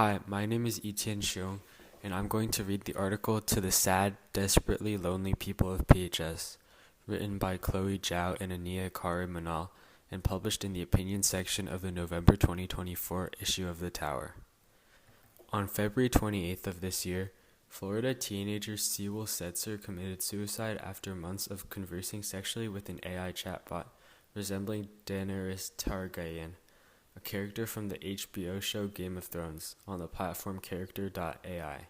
Hi, my name is YiTian Xiong, and I'm going to read the article To the Sad, Desperately Lonely People of PHS, written by Zhao and Iniya Karimanal, and published in the opinion section of the November 2024 issue of The Tower. On February 28th of this year, Florida teenager Sewell Setzer committed suicide after months of conversing sexually with an AI chatbot resembling Daenerys Targaryen, a character from the HBO show Game of Thrones, on the platform Character.ai.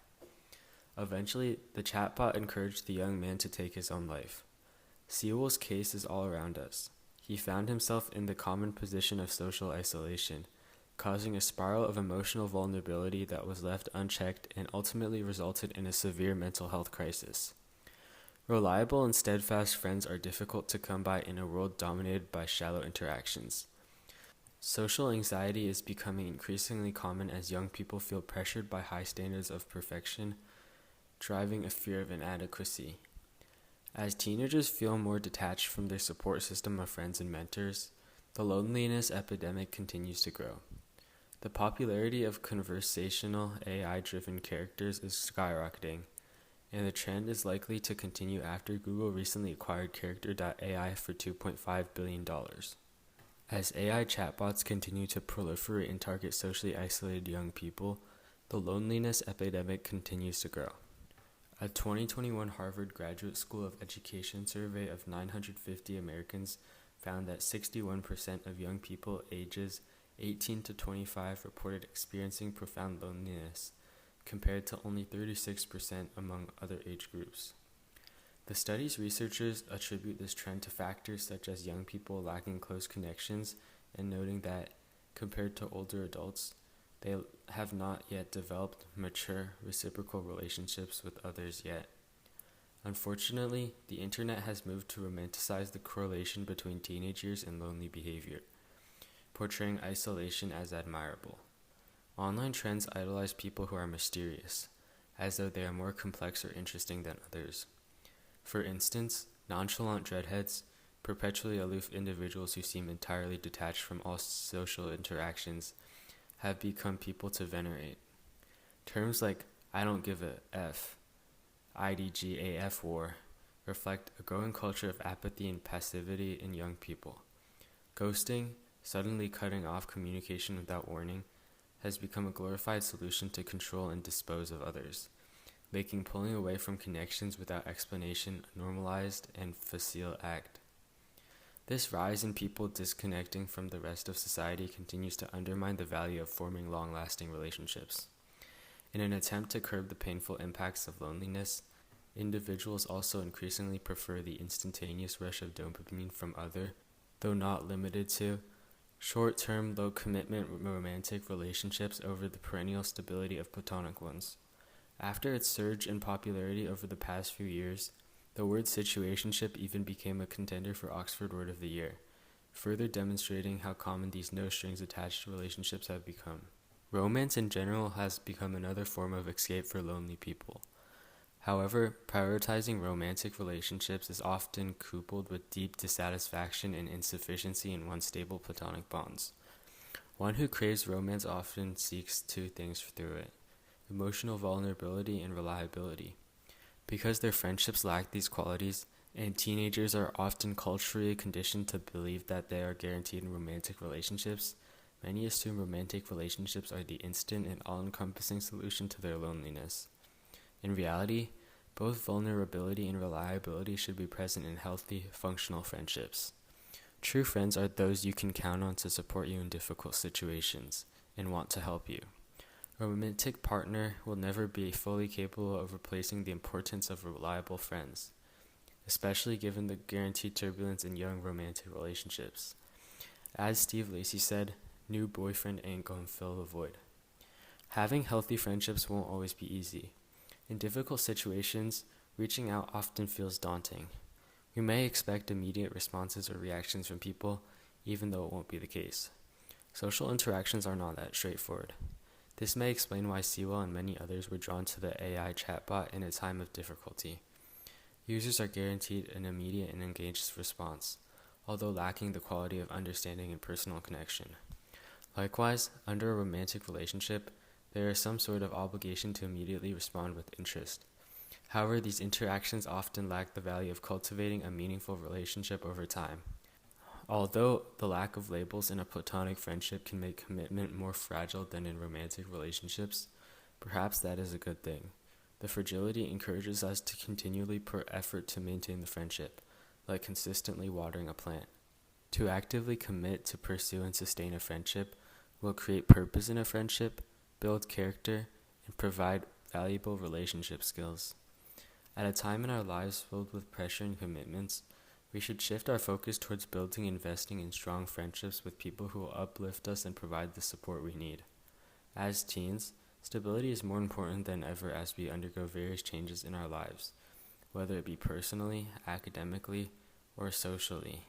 Eventually, the chatbot encouraged the young man to take his own life. Sewell's case is all around us. He found himself in the common position of social isolation, causing a spiral of emotional vulnerability that was left unchecked and ultimately resulted in a severe mental health crisis. Reliable and steadfast friends are difficult to come by in a world dominated by shallow interactions. Social anxiety is becoming increasingly common as young people feel pressured by high standards of perfection, driving a fear of inadequacy. As teenagers feel more detached from their support system of friends and mentors, the loneliness epidemic continues to grow. The popularity of conversational AI-driven characters is skyrocketing, and the trend is likely to continue after Google recently acquired Character.ai for $2.5 billion. As AI chatbots continue to proliferate and target socially isolated young people, the loneliness epidemic continues to grow. A 2021 Harvard Graduate School of Education survey of 950 Americans found that 61% of young people ages 18 to 25 reported experiencing profound loneliness, compared to only 36% among other age groups. The study's researchers attribute this trend to factors such as young people lacking close connections and noting that, compared to older adults, they have not yet developed mature reciprocal relationships with others yet. Unfortunately, the internet has moved to romanticize the correlation between teenage years and lonely behavior, portraying isolation as admirable. Online trends idolize people who are mysterious, as though they are more complex or interesting than others. For instance, nonchalant dreadheads, perpetually aloof individuals who seem entirely detached from all social interactions, have become people to venerate. Terms like "I don't give a F," IDGAF war, reflect a growing culture of apathy and passivity in young people. Ghosting, suddenly cutting off communication without warning, has become a glorified solution to control and dispose of others, making pulling away from connections without explanation a normalized and facile act. This rise in people disconnecting from the rest of society continues to undermine the value of forming long-lasting relationships. In an attempt to curb the painful impacts of loneliness, individuals also increasingly prefer the instantaneous rush of dopamine from other, though not limited to, short-term, low-commitment romantic relationships over the perennial stability of platonic ones. After its surge in popularity over the past few years, the word situationship even became a contender for Oxford Word of the Year, further demonstrating how common these no-strings-attached relationships have become. Romance in general has become another form of escape for lonely people. However, prioritizing romantic relationships is often coupled with deep dissatisfaction and insufficiency in one's stable platonic bonds. One who craves romance often seeks two things through it: emotional vulnerability and reliability. Because their friendships lack these qualities, and teenagers are often culturally conditioned to believe that they are guaranteed in romantic relationships, many assume romantic relationships are the instant and all-encompassing solution to their loneliness. In reality, both vulnerability and reliability should be present in healthy, functional friendships. True friends are those you can count on to support you in difficult situations and want to help you. A romantic partner will never be fully capable of replacing the importance of reliable friends, especially given the guaranteed turbulence in young romantic relationships. As Steve Lacy said, "New boyfriend ain't gonna fill the void." Having healthy friendships won't always be easy. In difficult situations, reaching out often feels daunting. We may expect immediate responses or reactions from people, even though it won't be the case. Social interactions are not that straightforward. This may explain why Sewell and many others were drawn to the AI chatbot in a time of difficulty. Users are guaranteed an immediate and engaged response, although lacking the quality of understanding and personal connection. Likewise, under a romantic relationship, there is some sort of obligation to immediately respond with interest. However, these interactions often lack the value of cultivating a meaningful relationship over time. Although the lack of labels in a platonic friendship can make commitment more fragile than in romantic relationships, perhaps that is a good thing. The fragility encourages us to continually put effort to maintain the friendship, like consistently watering a plant. To actively commit to pursue and sustain a friendship will create purpose in a friendship, build character, and provide valuable relationship skills. At a time in our lives filled with pressure and commitments, we should shift our focus towards building and investing in strong friendships with people who will uplift us and provide the support we need. As teens, stability is more important than ever as we undergo various changes in our lives, whether it be personally, academically, or socially.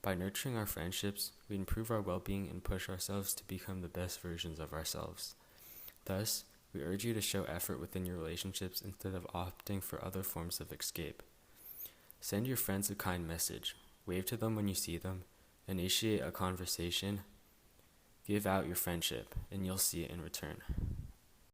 By nurturing our friendships, we improve our well-being and push ourselves to become the best versions of ourselves. Thus, we urge you to show effort within your relationships instead of opting for other forms of escape. Send your friends a kind message, wave to them when you see them, initiate a conversation, give out your friendship, and you'll see it in return.